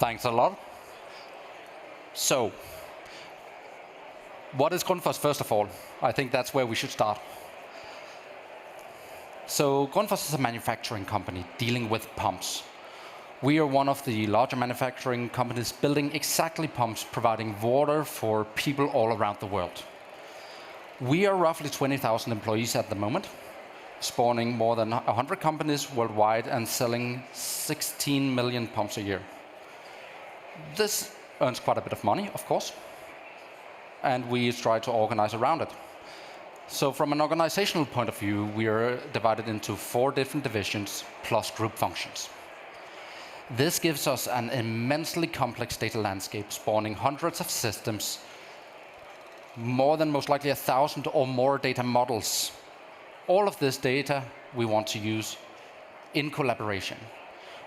Thanks a lot. So, what is Grundfos, first of all? I think that's where we should start. So, Grundfos is a manufacturing company dealing with pumps. We are one of the larger manufacturing companies building exactly pumps, providing water for people all around the world. We are roughly 20,000 employees at the moment, spawning more than 100 companies worldwide and selling 16 million pumps a year. This earns quite a bit of money, of course, and we try to organize around it. So from an organizational point of view, we are divided into 4 different divisions plus group functions. This gives us an immensely complex data landscape spawning hundreds of systems, more than most likely 1,000 or more data models. All of this data we want to use in collaboration.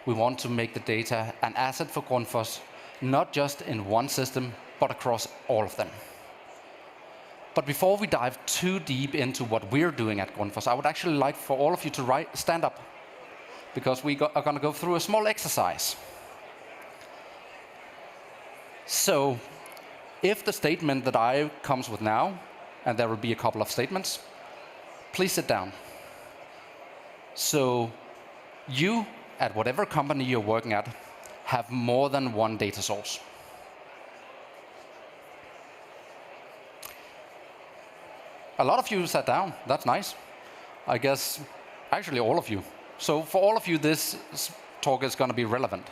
We want to make the data an asset for Grundfos, not just in one system, but across all of them. But before we dive too deep into what we're doing at Grundfos, I would actually like for all of you to stand up, because we are going to go through a small exercise. So, if the statement that I comes with now, and there will be a couple of statements, please sit down. So, you, at whatever company you're working at, have more than one data source. A lot of you sat down. That's nice. I guess, actually all of you. So for all of you, this talk is going to be relevant.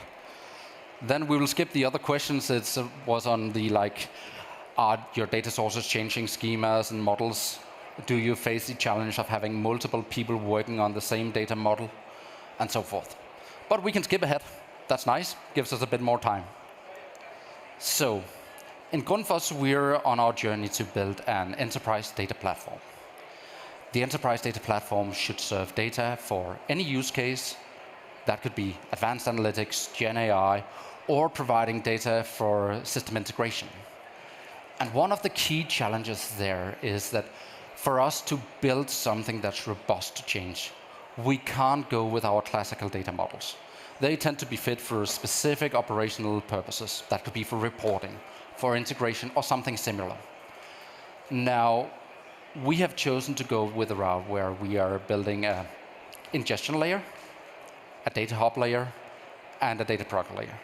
Then we will skip the other questions. It was on the, like, are your data sources changing schemas and models? Do you face the challenge of having multiple people working on the same data model? And so forth. But we can skip ahead. That's nice. Gives us a bit more time. So, in Grundfos, we're on our journey to build an enterprise data platform. The enterprise data platform should serve data for any use case. That could be advanced analytics, Gen AI, or providing data for system integration. And one of the key challenges there is that for us to build something that's robust to change, we can't go with our classical data models. They tend to be fit for specific operational purposes. That could be for reporting, for integration, or something similar. Now, we have chosen to go with a route where we are building an ingestion layer, a data hub layer, and a data product layer.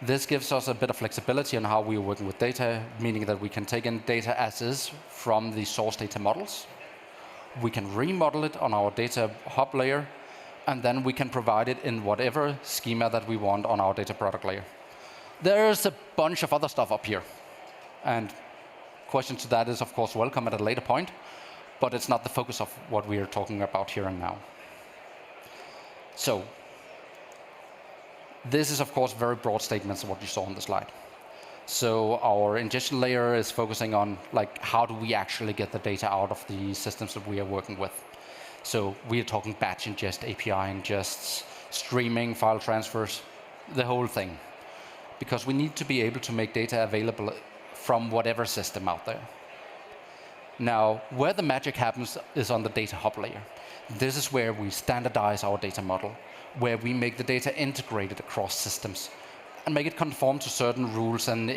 This gives us a bit of flexibility on how we are working with data, meaning that we can take in data as is from the source data models. We can remodel it on our data hub layer, and then we can provide it in whatever schema that we want on our data product layer. There's a bunch of other stuff up here. And questions to that is, of course, welcome at a later point, but it's not the focus of what we are talking about here and now. So, this is, of course, very broad statements of what you saw on the slide. So our ingestion layer is focusing on, like, how do we actually get the data out of the systems that we are working with. So we are talking batch ingest, API ingests, streaming, file transfers, the whole thing. Because we need to be able to make data available from whatever system out there. Now, where the magic happens is on the data hub layer. This is where we standardize our data model, where we make the data integrated across systems and make it conform to certain rules and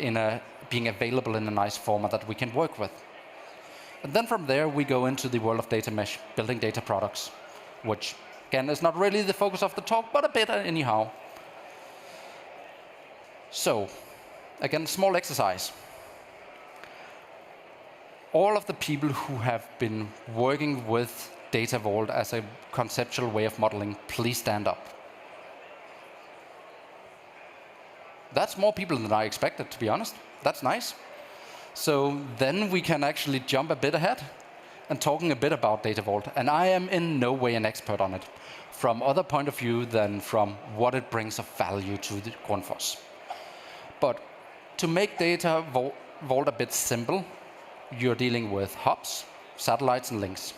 being available in a nice format that we can work with. And then from there, we go into the world of data mesh, building data products, which, again, is not really the focus of the talk, but a bit anyhow. So, again, small exercise. All of the people who have been working with Data Vault as a conceptual way of modeling, please stand up. That's more people than I expected, to be honest. That's nice. So then we can actually jump a bit ahead and talking a bit about Data Vault. And I am in no way an expert on it, from other point of view than from what it brings of value to the Grundfos. But to make Data Vault a bit simple, you're dealing with hubs, satellites, and links.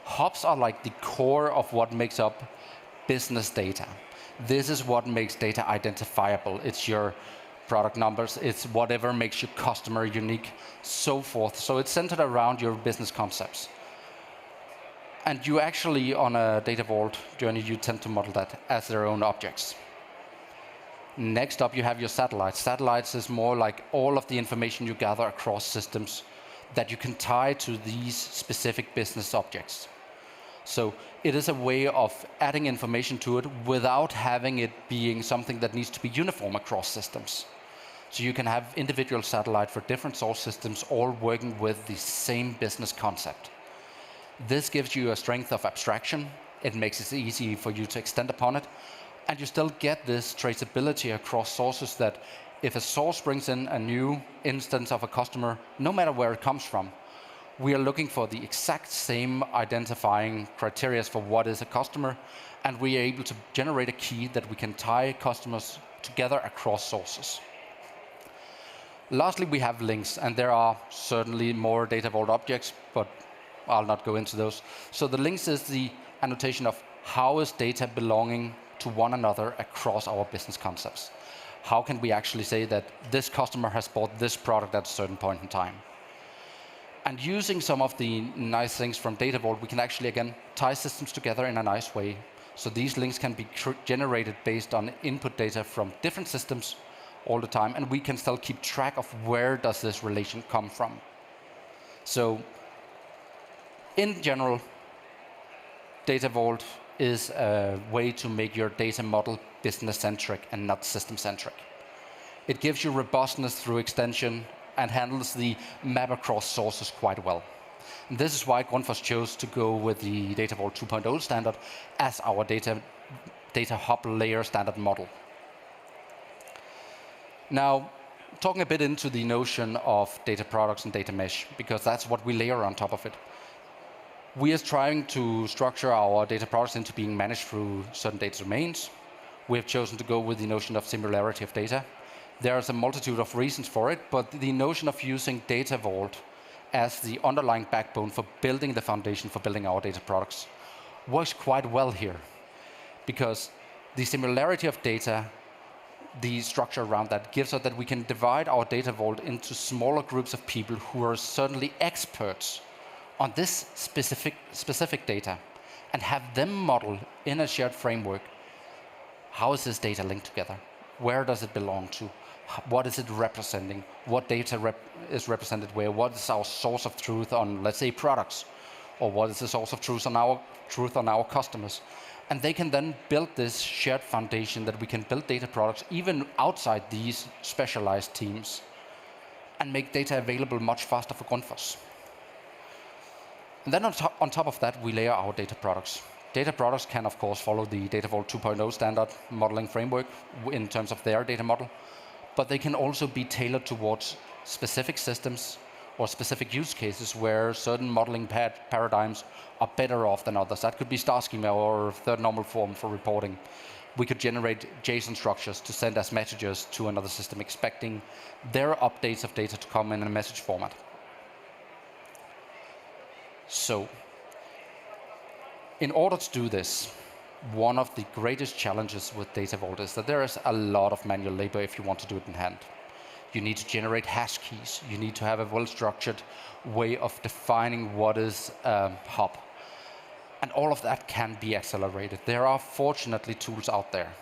Hubs are like the core of what makes up business data. This is what makes data identifiable. It's your product numbers, it's whatever makes your customer unique, so forth. So it's centered around your business concepts. And you actually, on a Data Vault journey, you tend to model that as their own objects. Next up, you have your satellites. Satellites is more like all of the information you gather across systems that you can tie to these specific business objects. So it is a way of adding information to it without having it being something that needs to be uniform across systems. So you can have individual satellites for different source systems all working with the same business concept. This gives you a strength of abstraction. It makes it easy for you to extend upon it. And you still get this traceability across sources that if a source brings in a new instance of a customer, no matter where it comes from, we are looking for the exact same identifying criteria for what is a customer, and we are able to generate a key that we can tie customers together across sources. Lastly, we have links, and there are certainly more Data Vault objects, but I'll not go into those. So the links is the annotation of how is data belonging to one another across our business concepts. How can we actually say that this customer has bought this product at a certain point in time? And using some of the nice things from Data Vault, we can actually, again, tie systems together in a nice way. So these links can be generated based on input data from different systems all the time, and we can still keep track of where does this relation come from. So in general, Data Vault is a way to make your data model business-centric and not system-centric. It gives you robustness through extension and handles the map across sources quite well. And this is why Grundfos chose to go with the Data Vault 2.0 standard as our data hub layer standard model. Now, talking a bit into the notion of data products and data mesh, because that's what we layer on top of it. We are trying to structure our data products into being managed through certain data domains. We have chosen to go with the notion of similarity of data. There's a multitude of reasons for it, but the notion of using Data Vault as the underlying backbone for building the foundation for building our data products works quite well here. Because the similarity of data, the structure around that, gives us that we can divide our Data Vault into smaller groups of people who are certainly experts on this specific data and have them model in a shared framework. How is this data linked together? Where does it belong to? What is it representing? What data is represented where? What is our source of truth on, let's say, products? Or what is the source of truth on our customers? And they can then build this shared foundation that we can build data products even outside these specialized teams and make data available much faster for Grundfos. And then on top of that, we layer our data products. Data products can, of course, follow the Data Vault 2.0 standard modeling framework in terms of their data model, but they can also be tailored towards specific systems or specific use cases where certain modeling paradigms are better off than others. That could be star schema or third normal form for reporting. We could generate JSON structures to send as messages to another system, expecting their updates of data to come in a message format. So, in order to do this, one of the greatest challenges with Data Vault is that there is a lot of manual labor if you want to do it in hand. You need to generate hash keys. You need to have a well-structured way of defining what is a hub. And all of that can be accelerated. There are fortunately tools out there.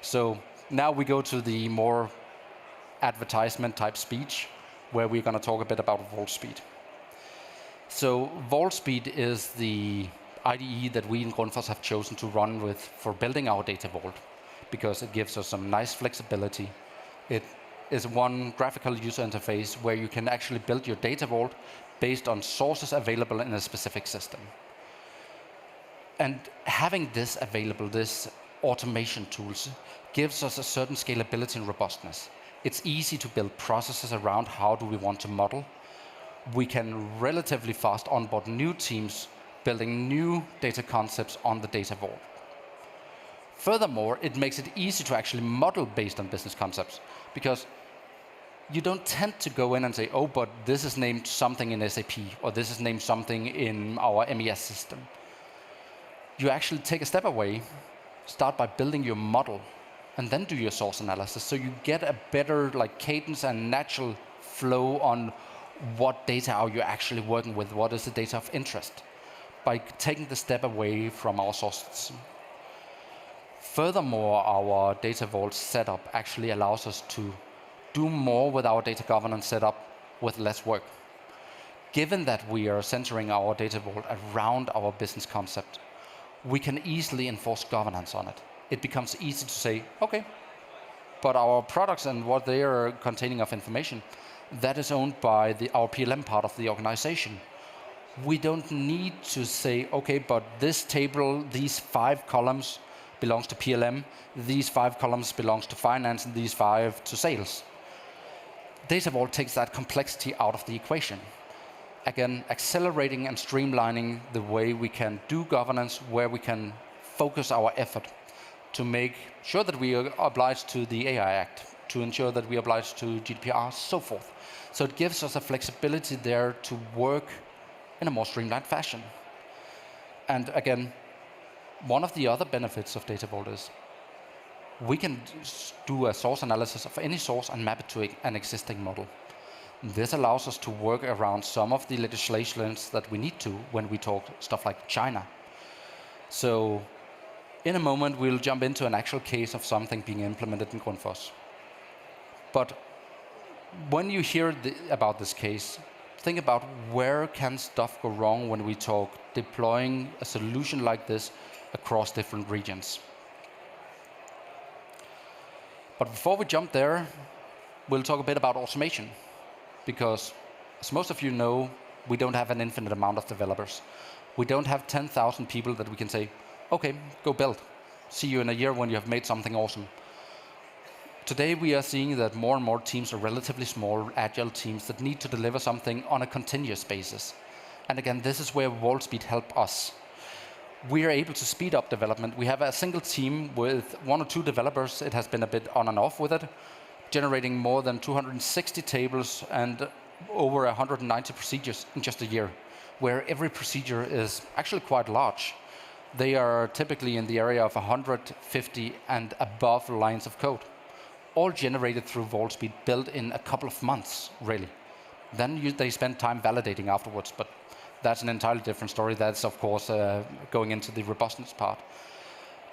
So now we go to the more advertisement type speech, where we're going to talk a bit about VaultSpeed. So VaultSpeed is the IDE that we in Grundfos have chosen to run with for building our Data Vault, because it gives us some nice flexibility. It is one graphical user interface where you can actually build your Data Vault based on sources available in a specific system. And having this available, this automation tools, gives us a certain scalability and robustness. It's easy to build processes around how do we want to model. We can relatively fast onboard new teams building new data concepts on the Data Vault. Furthermore, it makes it easy to actually model based on business concepts, because you don't tend to go in and say, oh, but this is named something in SAP, or this is named something in our MES system. You actually take a step away, start by building your model, and then do your source analysis, so you get a better cadence and natural flow on what data are you actually working with, what is the data of interest, by taking the step away from our source system. Furthermore, our data vault setup actually allows us to do more with our data governance setup with less work. Given that we are centering our data vault around our business concept, we can easily enforce governance on it. It becomes easy to say, okay, but our products and what they are containing of information, that is owned by our PLM part of the organization. We don't need to say, okay, but this table, these 5 columns belongs to PLM, these 5 columns belongs to finance, and these 5 to sales. Data Vault takes that complexity out of the equation. Again, accelerating and streamlining the way we can do governance, where we can focus our effort to make sure that we are obliged to the AI Act, to ensure that we are obliged to GDPR, so forth. So it gives us a flexibility there to work in a more streamlined fashion. And again, one of the other benefits of Data Vault is we can do a source analysis of any source and map it to an existing model. This allows us to work around some of the legislations that we need to when we talk stuff like China. So in a moment, we'll jump into an actual case of something being implemented in Grundfos. But when you hear about this case, think about where can stuff go wrong when we talk deploying a solution like this across different regions. But before we jump there, we'll talk a bit about automation. Because, as most of you know, we don't have an infinite amount of developers. We don't have 10,000 people that we can say, okay, go build. See you in a year when you have made something awesome. Today we are seeing that more and more teams are relatively small, agile teams that need to deliver something on a continuous basis. And again, this is where VaultSpeed help us. We are able to speed up development. We have a single team with 1 or 2 developers. It has been a bit on and off with it, generating more than 260 tables and over 190 procedures in just a year, where every procedure is actually quite large. They are typically in the area of 150 and above lines of code, all generated through VaultSpeed, built in a couple of months, really. Then they spend time validating afterwards, but that's an entirely different story. That's, of course, going into the robustness part.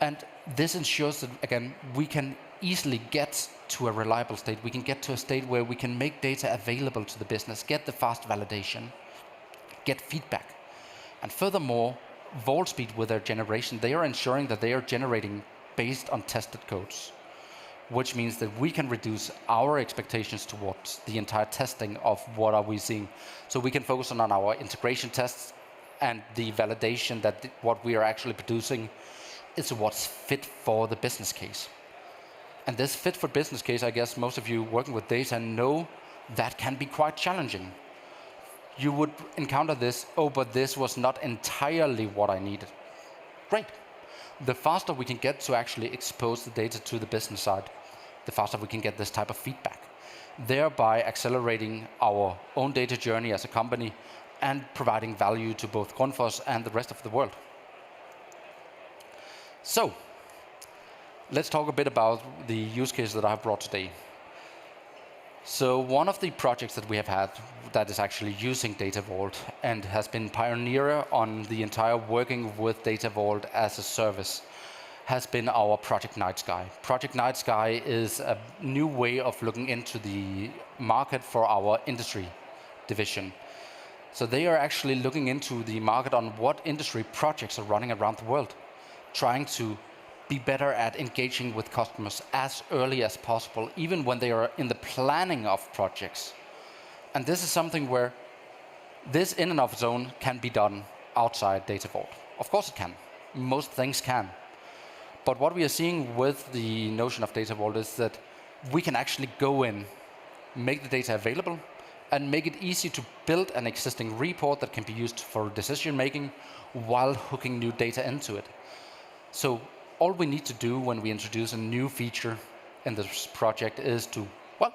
And this ensures that, again, we can easily get to a reliable state. We can get to a state where we can make data available to the business, get the fast validation, get feedback. And furthermore, VaultSpeed, with their generation, they are ensuring that they are generating based on tested codes, which means that we can reduce our expectations towards the entire testing of what are we seeing. So we can focus on our integration tests and the validation that what we are actually producing is what's fit for the business case. And this fit for business case, I guess most of you working with data know that can be quite challenging. You would encounter this, oh, but this was not entirely what I needed. Great. The faster we can get to actually expose the data to the business side, the faster we can get this type of feedback, thereby accelerating our own data journey as a company and providing value to both Grundfos and the rest of the world. So, let's talk a bit about the use case that I've brought today. So one of the projects that we have had that is actually using Data Vault and has been pioneer on the entire working with Data Vault as a service has been our Project Night Sky. Project Night Sky is a new way of looking into the market for our industry division. So they are actually looking into the market on what industry projects are running around the world, trying to be better at engaging with customers as early as possible, even when they are in the planning of projects. And this is something where this in and of its own can be done outside Data Vault. Of course it can. Most things can. But what we are seeing with the notion of Data Vault is that we can actually go in, make the data available, and make it easy to build an existing report that can be used for decision making while hooking new data into it. So all we need to do when we introduce a new feature in this project is to, well,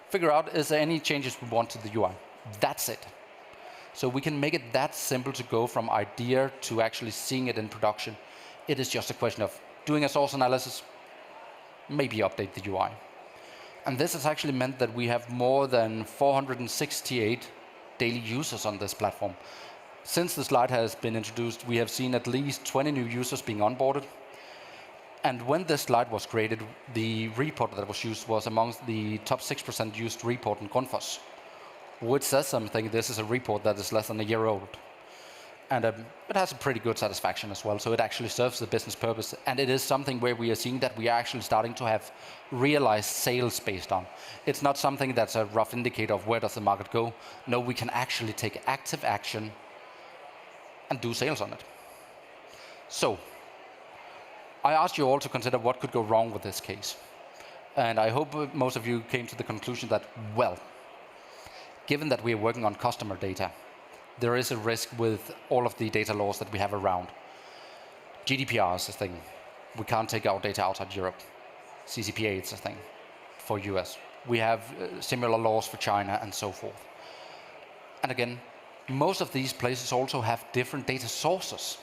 figure out is there any changes we want to the UI. That's it. So we can make it that simple to go from idea to actually seeing it in production. It is just a question of doing a source analysis, maybe update the UI. And this has actually meant that we have more than 468 daily users on this platform. Since the slide has been introduced, we have seen at least 20 new users being onboarded. And when this slide was created, the report that was used was amongst the top 6% used report in Grundfos, which says something. This is a report that is less than a year old. And it has a pretty good satisfaction as well, so it actually serves the business purpose. And it is something where we are seeing that we are actually starting to have realized sales based on. It's not something that's a rough indicator of where does the market go. No, we can actually take active action and do sales on it. So, I asked you all to consider what could go wrong with this case. And I hope most of you came to the conclusion that, well, given that we are working on customer data, there is a risk with all of the data laws that we have around. GDPR is a thing. We can't take our data outside Europe. CCPA is a thing for US. We have similar laws for China and so forth. And again, most of these places also have different data sources.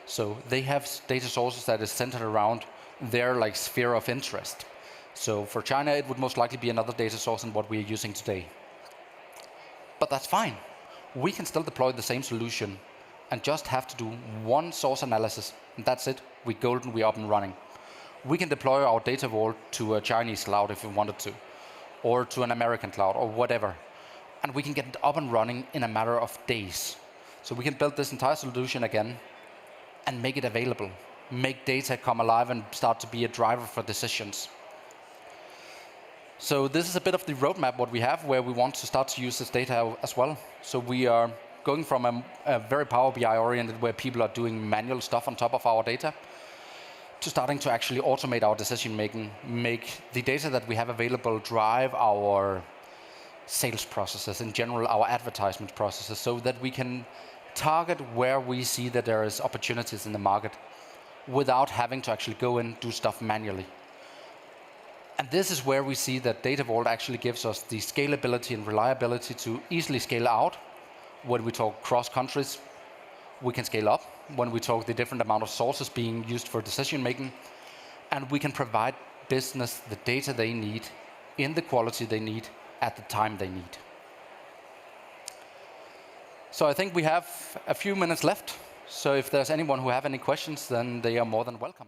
So they have data sources that is centered around their sphere of interest. So for China, it would most likely be another data source than what we are using today. But that's fine. We can still deploy the same solution and just have to do one source analysis, and that's it. We're golden, we're up and running. We can deploy our data vault to a Chinese cloud if we wanted to, or to an American cloud, or whatever. And we can get it up and running in a matter of days. So we can build this entire solution again and make it available, make data come alive and start to be a driver for decisions. So this is a bit of the roadmap what we have, where we want to start to use this data as well. So we are going from a very Power BI oriented, where people are doing manual stuff on top of our data, to starting to actually automate our decision making, make the data that we have available drive our sales processes, in general our advertisement processes, so that we can target where we see that there is opportunities in the market without having to actually go and do stuff manually. And this is where we see that Data Vault actually gives us the scalability and reliability to easily scale out. When we talk cross countries, we can scale up. When we talk the different amount of sources being used for decision making, and we can provide business the data they need in the quality they need at the time they need. So I think we have a few minutes left. So if there's anyone who have any questions, then they are more than welcome.